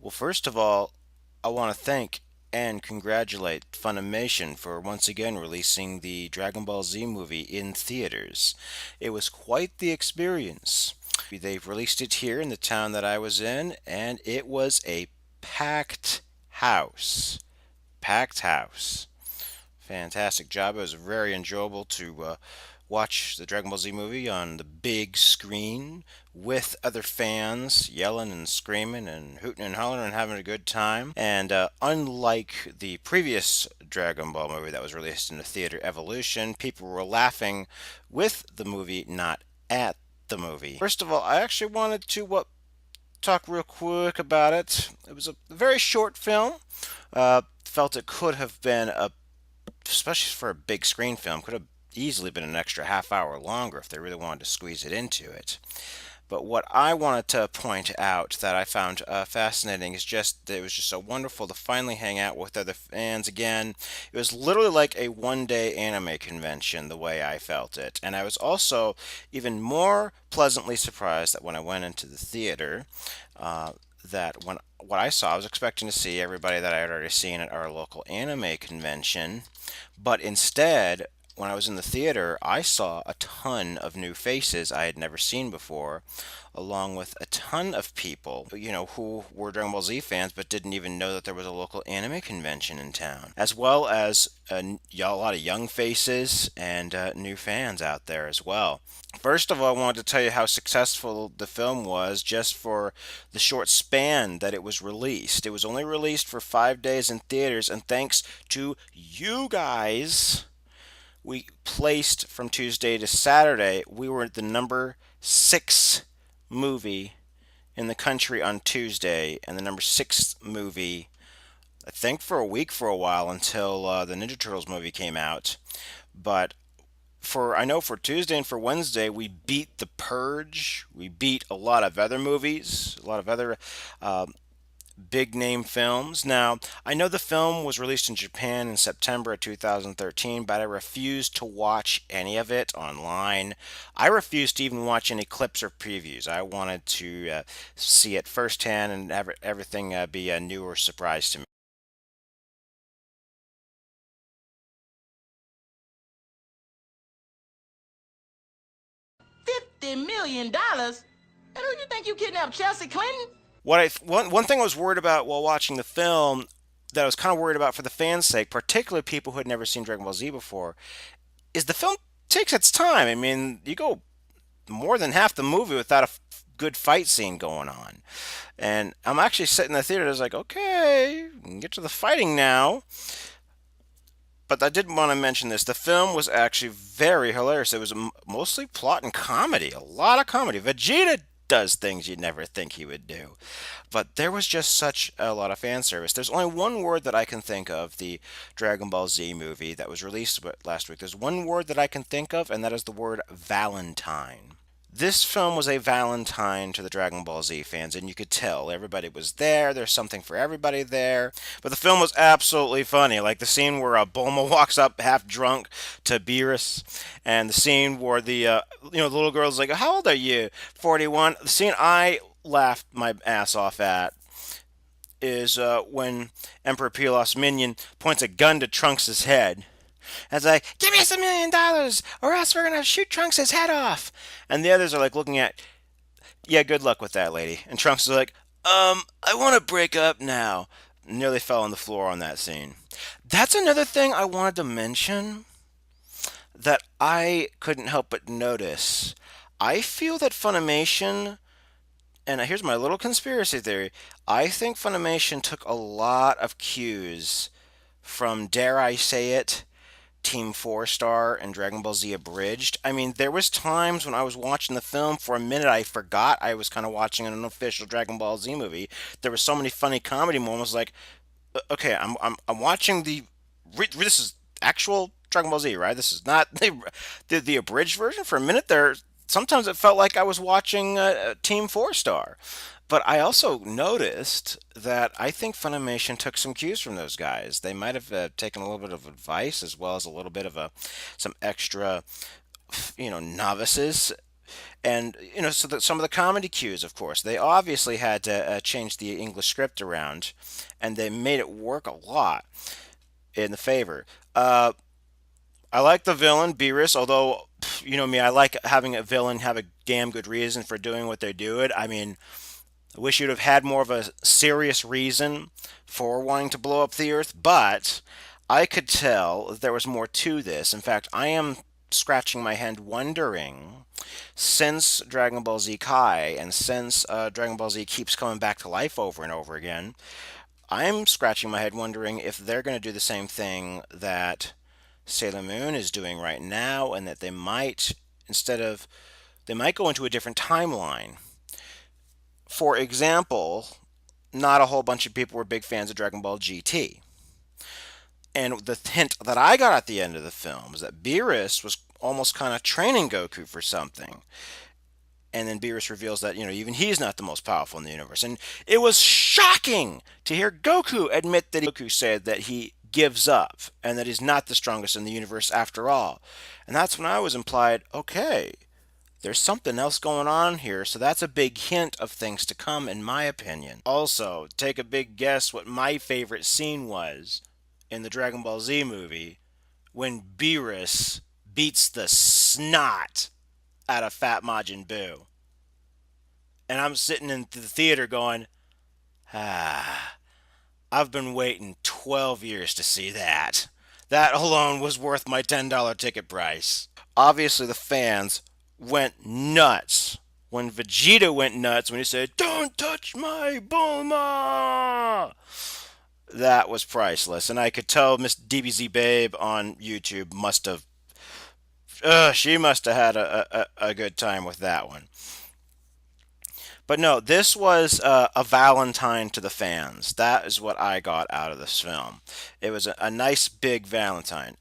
Well, first of all, I want to thank and congratulate Funimation for once again releasing the Dragon Ball Z movie in theaters. It was quite the experience. They've released it here in the town that I was in, and it was a packed house. Packed house. Fantastic job. It was very enjoyable to watch the Dragon Ball Z movie on the big screen with other fans yelling and screaming and hooting and hollering and having a good time. And unlike the previous Dragon Ball movie that was released in the theater, Evolution, people were laughing with the movie, not at the movie. First of all, I actually wanted to talk real quick about it. It was a very short film. Felt it could have been especially for a big screen film, could have easily been an extra half hour longer if they really wanted to squeeze it into it. But what I wanted to point out that I found fascinating is just that it was just so wonderful to finally hang out with other fans again. It was literally like a one-day anime convention, the way I felt it. And I was also even more pleasantly surprised that when I went into the theater, uh, that when what I saw, I was expecting to see everybody that I had already seen at our local anime convention, but instead, when I was in the theater, I saw a ton of new faces I had never seen before, along with a ton of people, who were Dragon Ball Z fans but didn't even know that there was a local anime convention in town, as well as a lot of young faces and new fans out there as well. First of all, I wanted to tell you how successful the film was just for the short span that it was released. It was only released for 5 days in theaters, and thanks to you guys, we placed from Tuesday to Saturday. We were the number six movie in the country on Tuesday, and the number six movie, I think, for a week for a while until the Ninja Turtles movie came out. But I know for Tuesday and for Wednesday, we beat The Purge. We beat a lot of other movies, a lot of other uh, big name films. Now, I know the film was released in Japan in September of 2013, but I refused to watch any of it online. I refused to even watch any clips or previews. I wanted to see it firsthand and have everything be a new or surprise to me. $50 million? And who you think you kidnapped, Chelsea Clinton? One thing I was worried about while watching the film, that I was kind of worried about for the fans' sake, particularly people who had never seen Dragon Ball Z before, is the film takes its time. I mean, you go more than half the movie without a good fight scene going on. And I'm actually sitting in the theater, I was like, okay, we can get to the fighting now. But I did want to mention this. The film was actually very hilarious. It was mostly plot and comedy, a lot of comedy. Vegeta does things you'd never think he would do. But there was just such a lot of fan service. There's only one word that I can think of, the Dragon Ball Z movie that was released last week. There's one word that I can think of, and that is the word Valentine. This film was a Valentine to the Dragon Ball Z fans, and you could tell everybody was there. There's something for everybody there. But the film was absolutely funny. Like the scene where Bulma walks up half drunk to Beerus, and the scene where the little girl's like, "How old are you?" 41. The scene I laughed my ass off at is when Emperor Pilaf's minion points a gun to Trunks' head. And it's like, give us $1 million or else we're going to shoot Trunks' head off. And the others are like looking at, yeah, good luck with that, lady. And Trunks is like, I want to break up now. Nearly fell on the floor on that scene. That's another thing I wanted to mention that I couldn't help but notice. I feel that Funimation, and here's my little conspiracy theory, I think Funimation took a lot of cues from, dare I say it, Team 4 Star and Dragon Ball Z Abridged. I mean, there was times when I was watching the film for a minute I forgot I was kind of watching an unofficial Dragon Ball Z movie. There were so many funny comedy moments like, okay, I'm watching this is actual Dragon Ball Z, right? This is not the abridged version. For a minute there, sometimes it felt like I was watching Team 4 Star. But I also noticed that I think Funimation took some cues from those guys. They might have taken a little bit of advice as well as a little bit of some extra, novices And so that some of the comedy cues, of course, they obviously had to change the English script around, and they made it work a lot in the favor. I like the villain Beerus, although you know me, I like having a villain have a damn good reason for doing what they do. It. I mean, I wish you'd have had more of a serious reason for wanting to blow up the Earth, but I could tell that there was more to this. In fact, I am scratching my head wondering, since Dragon Ball Z Kai and since Dragon Ball Z keeps coming back to life over and over again, I'm scratching my head wondering if they're going to do the same thing that Sailor Moon is doing right now, and that they might, instead of, they might go into a different timeline. For example, not a whole bunch of people were big fans of Dragon Ball GT. And the hint that I got at the end of the film was that Beerus was almost kind of training Goku for something. And then Beerus reveals that, even he's not the most powerful in the universe. And it was shocking to hear Goku admit that Goku said that he gives up and that he's not the strongest in the universe after all. And that's when I was implied, okay, there's something else going on here, so that's a big hint of things to come, in my opinion. Also, take a big guess what my favorite scene was in the Dragon Ball Z movie when Beerus beats the snot out of Fat Majin Buu. And I'm sitting in the theater going, ah, I've been waiting 12 years to see that. That alone was worth my $10 ticket price. Obviously, the fans went nuts when Vegeta went nuts when he said, "Don't touch my Bulma!" That was priceless. And I could tell Miss DBZ Babe on YouTube must have, she must have had a good time with that one. But no, this was a Valentine to the fans. That is what I got out of this film. It was a nice big Valentine.